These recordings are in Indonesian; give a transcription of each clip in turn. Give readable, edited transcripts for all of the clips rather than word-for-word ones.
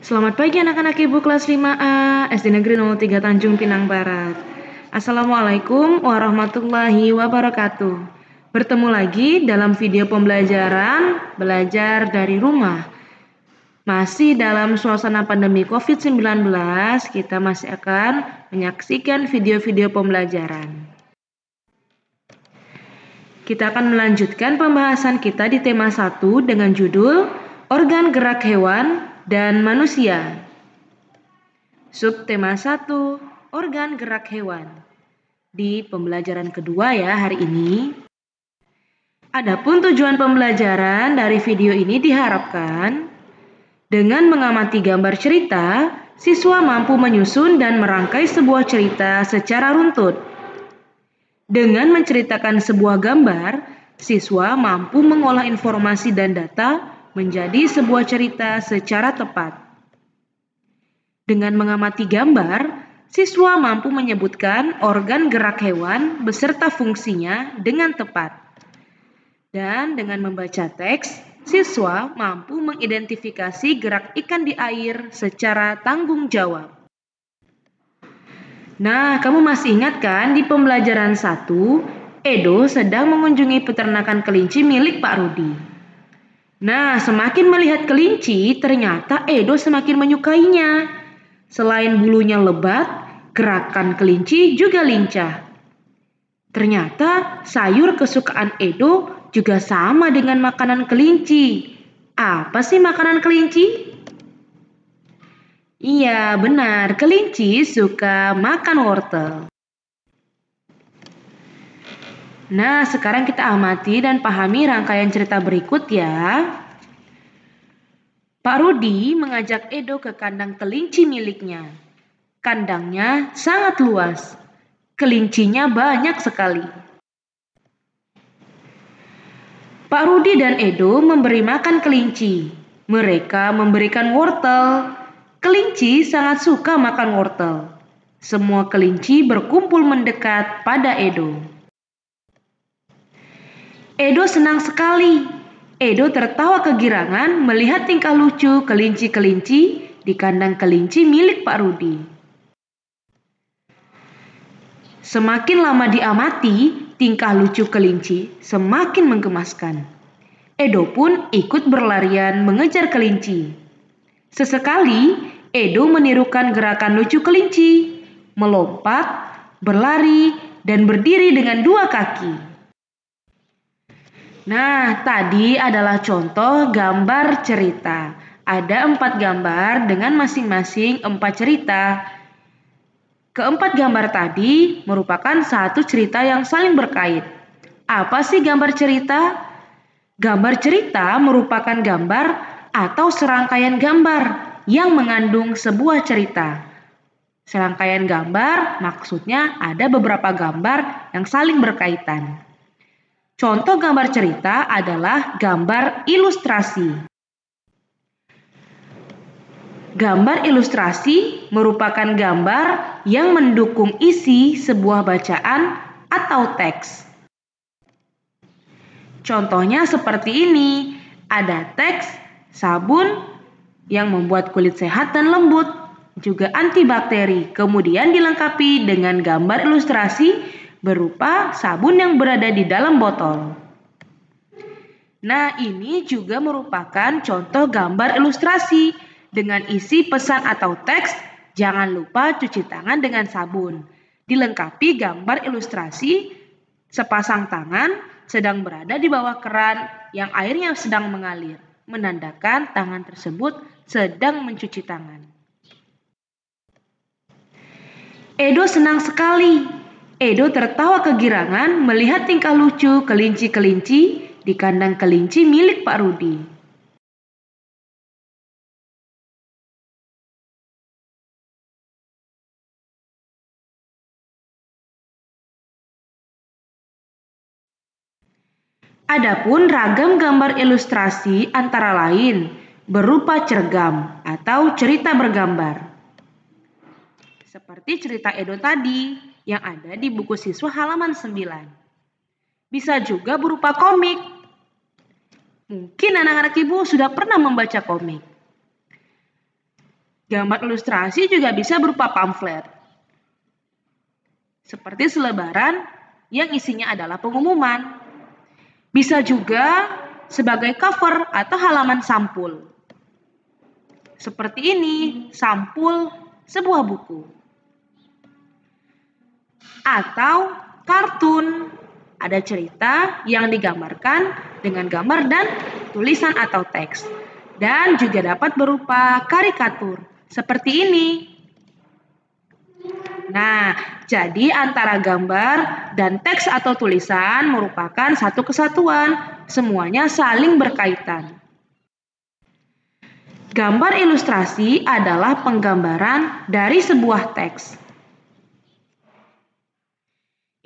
Selamat pagi anak-anak Ibu kelas 5A SD Negeri 03 Tanjung Pinang Barat. Assalamualaikum warahmatullahi wabarakatuh. Bertemu lagi dalam video pembelajaran belajar dari rumah. Masih dalam suasana pandemi COVID-19, kita masih akan menyaksikan video-video pembelajaran. Kita akan melanjutkan pembahasan kita di tema 1 dengan judul Organ Gerak Hewan dan Manusia. Subtema 1, Organ Gerak Hewan. Di pembelajaran kedua ya hari ini. Adapun tujuan pembelajaran dari video ini diharapkan dengan mengamati gambar cerita, siswa mampu menyusun dan merangkai sebuah cerita secara runtut. Dengan menceritakan sebuah gambar, siswa mampu mengolah informasi dan data menjadi sebuah cerita secara tepat. Dengan mengamati gambar, siswa mampu menyebutkan organ gerak hewan beserta fungsinya dengan tepat. Dan dengan membaca teks, siswa mampu mengidentifikasi gerak ikan di air secara tanggung jawab. Nah, kamu masih ingat kan di pembelajaran 1, Edo sedang mengunjungi peternakan kelinci milik Pak Rudi. Nah, semakin melihat kelinci, ternyata Edo semakin menyukainya. Selain bulunya lebat, gerakan kelinci juga lincah. Ternyata sayur kesukaan Edo juga sama dengan makanan kelinci. Apa sih makanan kelinci? Iya, benar. Kelinci suka makan wortel. Nah, sekarang kita amati dan pahami rangkaian cerita berikut ya. Pak Rudi mengajak Edo ke kandang kelinci miliknya. Kandangnya sangat luas. Kelincinya banyak sekali. Pak Rudi dan Edo memberi makan kelinci. Mereka memberikan wortel. Kelinci sangat suka makan wortel. Semua kelinci berkumpul mendekat pada Edo. Edo senang sekali. Edo tertawa kegirangan melihat tingkah lucu kelinci-kelinci di kandang kelinci milik Pak Rudi. Semakin lama diamati, tingkah lucu kelinci semakin menggemaskan. Edo pun ikut berlarian mengejar kelinci. Sesekali, Edo menirukan gerakan lucu kelinci, melompat, berlari, dan berdiri dengan dua kaki. Nah, tadi adalah contoh gambar cerita. Ada 4 gambar dengan masing-masing 4 cerita. Keempat gambar tadi merupakan satu cerita yang saling berkait. Apa sih gambar cerita? Gambar cerita merupakan gambar atau serangkaian gambar yang mengandung sebuah cerita. Serangkaian gambar maksudnya ada beberapa gambar yang saling berkaitan. Contoh gambar cerita adalah gambar ilustrasi. Gambar ilustrasi merupakan gambar yang mendukung isi sebuah bacaan atau teks. Contohnya seperti ini, ada teks sabun yang membuat kulit sehat dan lembut, juga antibakteri. Kemudian dilengkapi dengan gambar ilustrasi berupa sabun yang berada di dalam botol. Nah, ini juga merupakan contoh gambar ilustrasi dengan isi pesan atau teks, jangan lupa cuci tangan dengan sabun. Dilengkapi gambar ilustrasi sepasang tangan sedang berada di bawah keran yang airnya sedang mengalir, menandakan tangan tersebut sedang mencuci tangan. Edo senang sekali. Edo tertawa kegirangan melihat tingkah lucu kelinci-kelinci di kandang kelinci milik Pak Rudi. Adapun ragam gambar ilustrasi antara lain berupa cergam atau cerita bergambar. Seperti cerita Edo tadi yang ada di buku siswa halaman 9. Bisa juga berupa komik. Mungkin anak-anak ibu sudah pernah membaca komik. Gambar ilustrasi juga bisa berupa pamflet, seperti selebaran yang isinya adalah pengumuman. Bisa juga sebagai cover atau halaman sampul. Seperti ini, sampul sebuah buku. Atau kartun, ada cerita yang digambarkan dengan gambar dan tulisan atau teks. Dan juga dapat berupa karikatur, seperti ini. Nah, jadi antara gambar dan teks atau tulisan merupakan satu kesatuan, semuanya saling berkaitan. Gambar ilustrasi adalah penggambaran dari sebuah teks.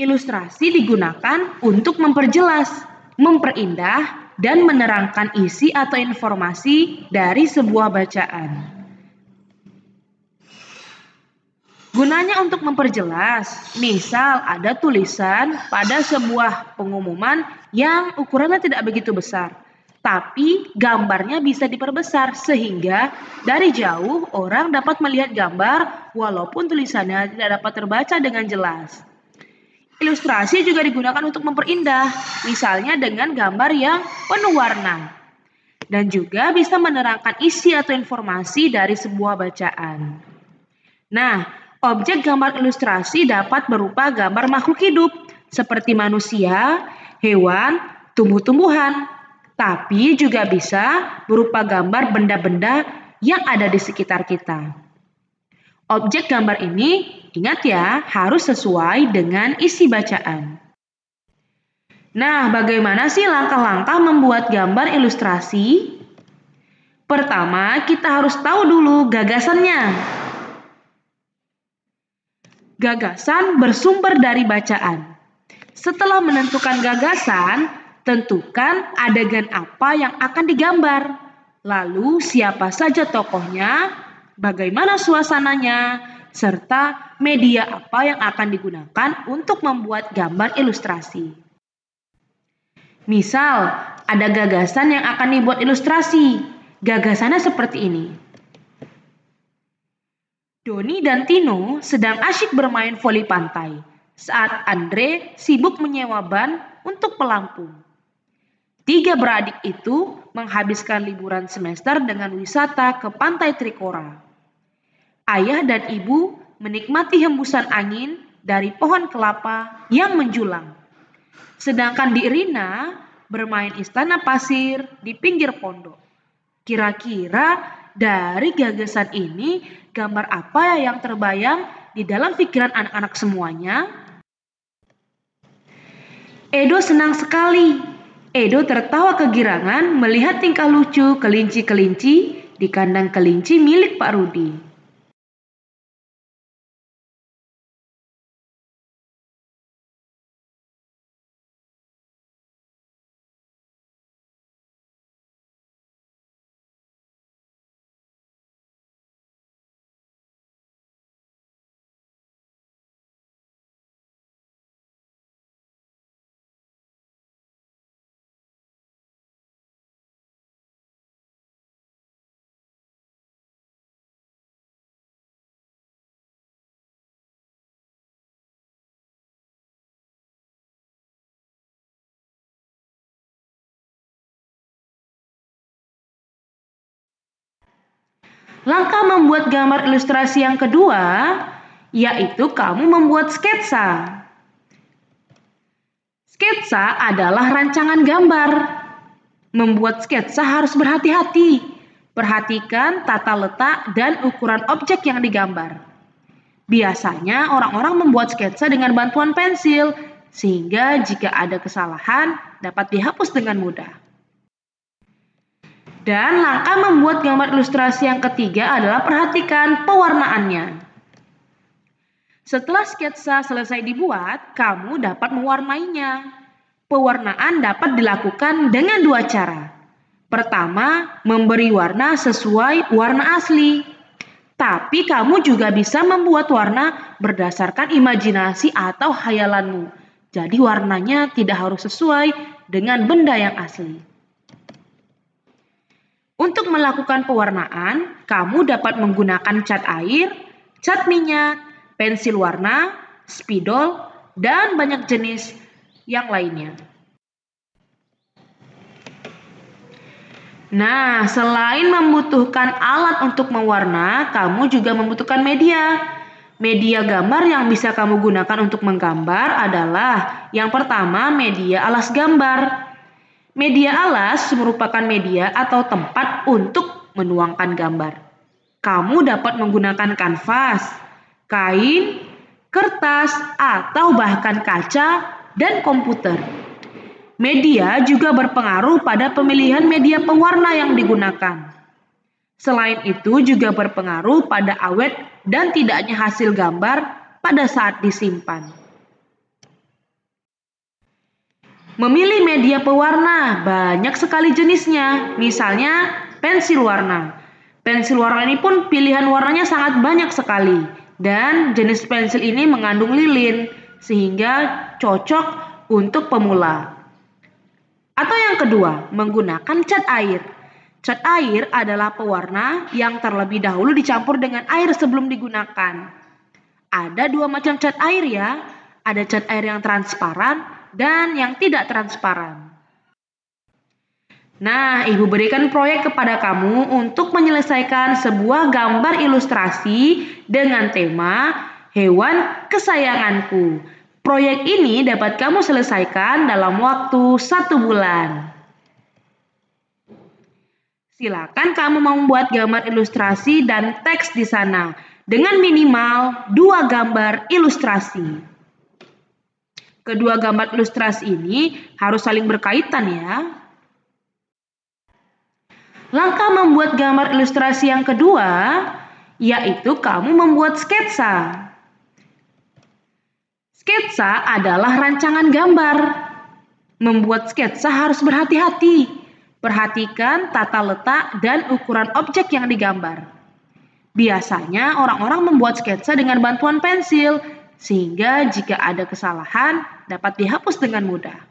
Ilustrasi digunakan untuk memperjelas, memperindah, dan menerangkan isi atau informasi dari sebuah bacaan. Gunanya untuk memperjelas, misal ada tulisan pada sebuah pengumuman yang ukurannya tidak begitu besar, tapi gambarnya bisa diperbesar sehingga dari jauh orang dapat melihat gambar walaupun tulisannya tidak dapat terbaca dengan jelas. Ilustrasi juga digunakan untuk memperindah, misalnya dengan gambar yang penuh warna. Dan juga bisa menerangkan isi atau informasi dari sebuah bacaan. Nah, objek gambar ilustrasi dapat berupa gambar makhluk hidup, seperti manusia, hewan, tumbuh-tumbuhan. Tapi juga bisa berupa gambar benda-benda yang ada di sekitar kita. Objek gambar ini, ingat ya, harus sesuai dengan isi bacaan. Nah, bagaimana sih langkah-langkah membuat gambar ilustrasi? Pertama, kita harus tahu dulu gagasannya. Gagasan bersumber dari bacaan. Setelah menentukan gagasan, tentukan adegan apa yang akan digambar. Lalu, siapa saja tokohnya, bagaimana suasananya, serta media apa yang akan digunakan untuk membuat gambar ilustrasi. Misal, ada gagasan yang akan dibuat ilustrasi. Gagasannya seperti ini. Doni dan Tino sedang asyik bermain voli pantai saat Andre sibuk menyewa ban untuk pelampung. 3 beradik itu menghabiskan liburan semester dengan wisata ke pantai Trikora. Ayah dan ibu menikmati hembusan angin dari pohon kelapa yang menjulang. Sedangkan di Irina bermain istana pasir di pinggir pondok. Kira-kira dari gagasan ini, gambar apa yang terbayang di dalam pikiran anak-anak semuanya? Edo senang sekali. Edo tertawa kegirangan melihat tingkah lucu kelinci-kelinci di kandang kelinci milik Pak Rudi. Langkah membuat gambar ilustrasi yang kedua, yaitu kamu membuat sketsa. Sketsa adalah rancangan gambar. Membuat sketsa harus berhati-hati. Perhatikan tata letak dan ukuran objek yang digambar. Biasanya orang-orang membuat sketsa dengan bantuan pensil, sehingga jika ada kesalahan dapat dihapus dengan mudah. Dan langkah membuat gambar ilustrasi yang ketiga adalah perhatikan pewarnaannya. Setelah sketsa selesai dibuat, kamu dapat mewarnainya. Pewarnaan dapat dilakukan dengan 2 cara. Pertama, memberi warna sesuai warna asli. Tapi kamu juga bisa membuat warna berdasarkan imajinasi atau khayalanmu. Jadi warnanya tidak harus sesuai dengan benda yang asli. Untuk melakukan pewarnaan, kamu dapat menggunakan cat air, cat minyak, pensil warna, spidol, dan banyak jenis yang lainnya. Nah, selain membutuhkan alat untuk mewarna, kamu juga membutuhkan media. Media gambar yang bisa kamu gunakan untuk menggambar adalah yang pertama, media alas gambar. Media alas merupakan media atau tempat untuk menuangkan gambar. Kamu dapat menggunakan kanvas, kain, kertas, atau bahkan kaca dan komputer. Media juga berpengaruh pada pemilihan media pewarna yang digunakan. Selain itu juga berpengaruh pada awet dan tidaknya hasil gambar pada saat disimpan. Memilih media pewarna banyak sekali jenisnya, misalnya pensil warna. Pensil warna ini pun pilihan warnanya sangat banyak sekali, dan jenis pensil ini mengandung lilin, sehingga cocok untuk pemula. Atau yang kedua, menggunakan cat air. Cat air adalah pewarna yang terlebih dahulu dicampur dengan air sebelum digunakan. Ada dua macam cat air ya, ada cat air yang transparan dan yang tidak transparan. Nah, Ibu berikan proyek kepada kamu untuk menyelesaikan sebuah gambar ilustrasi dengan tema Hewan Kesayanganku. Proyek ini dapat kamu selesaikan dalam waktu 1 bulan. Silakan kamu membuat gambar ilustrasi dan teks di sana dengan minimal 2 gambar ilustrasi. Kedua gambar ilustrasi ini harus saling berkaitan ya. Langkah membuat gambar ilustrasi yang kedua, yaitu kamu membuat sketsa. Sketsa adalah rancangan gambar. Membuat sketsa harus berhati-hati. Perhatikan tata letak dan ukuran objek yang digambar. Biasanya orang-orang membuat sketsa dengan bantuan pensil, sehingga jika ada kesalahan dapat dihapus dengan mudah.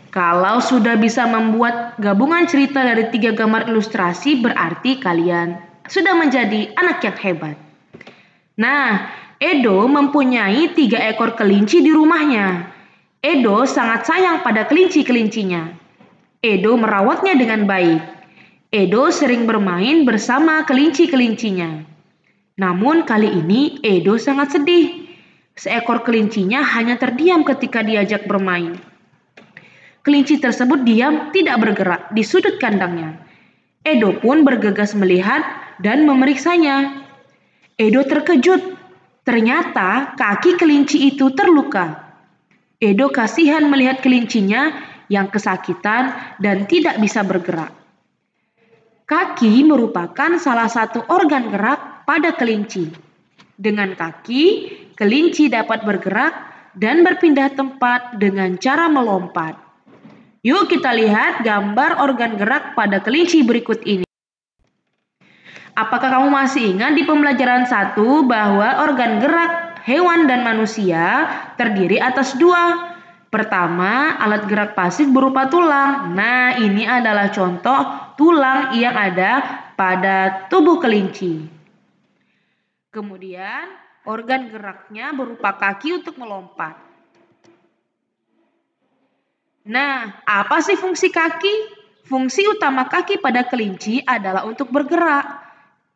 Kalau sudah bisa membuat gabungan cerita dari 3 gambar ilustrasi, berarti kalian sudah menjadi anak yang hebat. Nah, Edo mempunyai 3 ekor kelinci di rumahnya. Edo sangat sayang pada kelinci-kelincinya. Edo merawatnya dengan baik. Edo sering bermain bersama kelinci-kelincinya. Namun kali ini Edo sangat sedih. Seekor kelincinya hanya terdiam ketika diajak bermain. Kelinci tersebut diam, tidak bergerak di sudut kandangnya. Edo pun bergegas melihat dan memeriksanya. Edo terkejut. Ternyata kaki kelinci itu terluka. Edo kasihan melihat kelincinya yang kesakitan dan tidak bisa bergerak. Kaki merupakan salah satu organ gerak pada kelinci. Dengan kaki, kelinci dapat bergerak dan berpindah tempat dengan cara melompat. Yuk kita lihat gambar organ gerak pada kelinci berikut ini. Apakah kamu masih ingat di pembelajaran 1 bahwa organ gerak hewan dan manusia terdiri atas 2? Pertama, alat gerak pasif berupa tulang. Nah, ini adalah contoh tulang yang ada pada tubuh kelinci. Kemudian, organ geraknya berupa kaki untuk melompat. Nah, apa sih fungsi kaki? Fungsi utama kaki pada kelinci adalah untuk bergerak.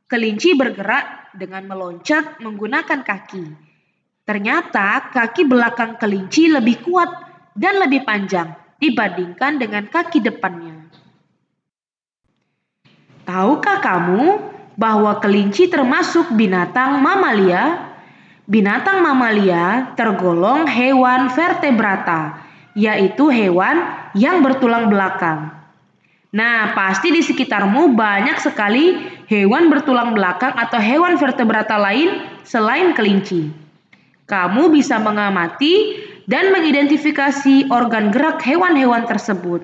Kelinci bergerak dengan meloncat menggunakan kaki. Ternyata kaki belakang kelinci lebih kuat dan lebih panjang dibandingkan dengan kaki depannya. Tahukah kamu bahwa kelinci termasuk binatang mamalia? Binatang mamalia tergolong hewan vertebrata, yaitu hewan yang bertulang belakang. Nah, pasti di sekitarmu banyak sekali hewan bertulang belakang atau hewan vertebrata lain selain kelinci. Kamu bisa mengamati dan mengidentifikasi organ gerak hewan-hewan tersebut.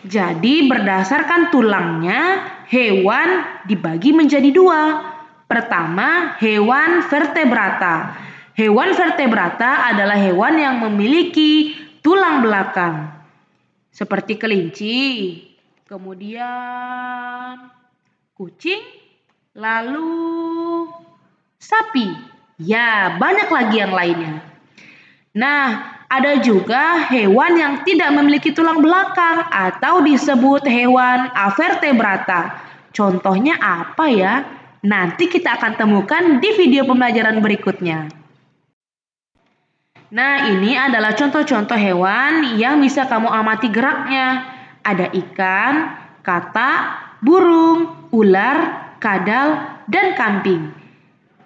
Jadi, berdasarkan tulangnya, hewan dibagi menjadi dua. Pertama, hewan vertebrata. Hewan vertebrata adalah hewan yang memiliki tulang belakang, seperti kelinci, kemudian kucing, lalu sapi. Ya, banyak lagi yang lainnya. Nah, ada juga hewan yang tidak memiliki tulang belakang atau disebut hewan avertebrata. Contohnya apa ya? Nanti kita akan temukan di video pembelajaran berikutnya. Nah, ini adalah contoh-contoh hewan yang bisa kamu amati geraknya. Ada ikan, katak, burung, ular, kadal, dan kambing.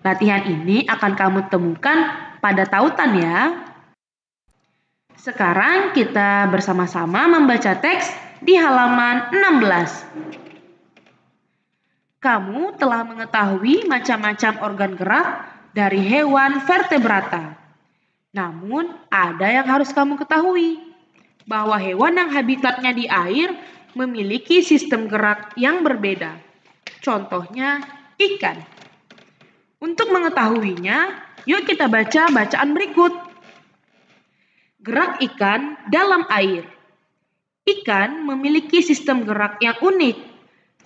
Latihan ini akan kamu temukan pada tautan ya. Sekarang kita bersama-sama membaca teks di halaman 16. Kamu telah mengetahui macam-macam organ gerak dari hewan vertebrata. Namun, ada yang harus kamu ketahui, bahwa hewan yang habitatnya di air memiliki sistem gerak yang berbeda. Contohnya, ikan. Untuk mengetahuinya, yuk kita baca bacaan berikut. Gerak ikan dalam air. Ikan memiliki sistem gerak yang unik.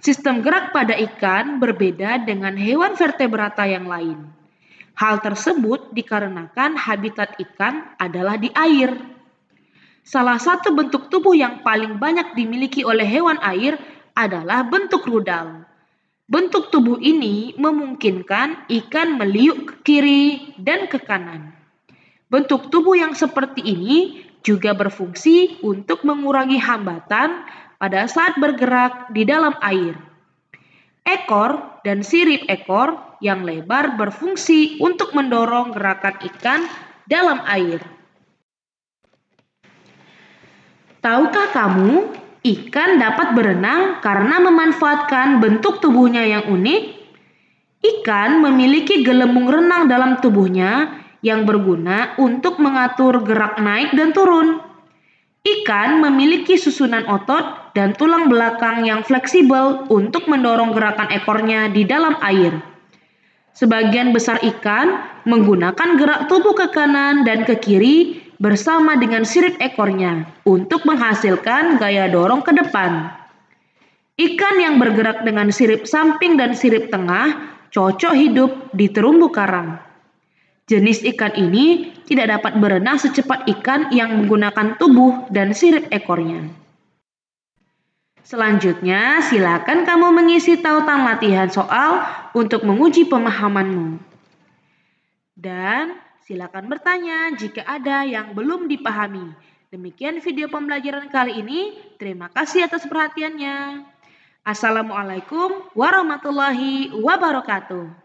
Sistem gerak pada ikan berbeda dengan hewan vertebrata yang lain. Hal tersebut dikarenakan habitat ikan adalah di air. Salah satu bentuk tubuh yang paling banyak dimiliki oleh hewan air adalah bentuk rudal. Bentuk tubuh ini memungkinkan ikan meliuk ke kiri dan ke kanan. Bentuk tubuh yang seperti ini juga berfungsi untuk mengurangi hambatan pada saat bergerak di dalam air. Ekor dan sirip ekor yang lebar berfungsi untuk mendorong gerakan ikan dalam air. Tahukah kamu, ikan dapat berenang karena memanfaatkan bentuk tubuhnya yang unik? Ikan memiliki gelembung renang dalam tubuhnya yang berguna untuk mengatur gerak naik dan turun. Ikan memiliki susunan otot dan tulang belakang yang fleksibel untuk mendorong gerakan ekornya di dalam air. Sebagian besar ikan menggunakan gerak tubuh ke kanan dan ke kiri bersama dengan sirip ekornya untuk menghasilkan gaya dorong ke depan. Ikan yang bergerak dengan sirip samping dan sirip tengah cocok hidup di terumbu karang. Jenis ikan ini tidak dapat berenang secepat ikan yang menggunakan tubuh dan sirip ekornya. Selanjutnya, silakan kamu mengisi tautan latihan soal untuk menguji pemahamanmu. Dan silakan bertanya jika ada yang belum dipahami. Demikian video pembelajaran kali ini. Terima kasih atas perhatiannya. Assalamualaikum warahmatullahi wabarakatuh.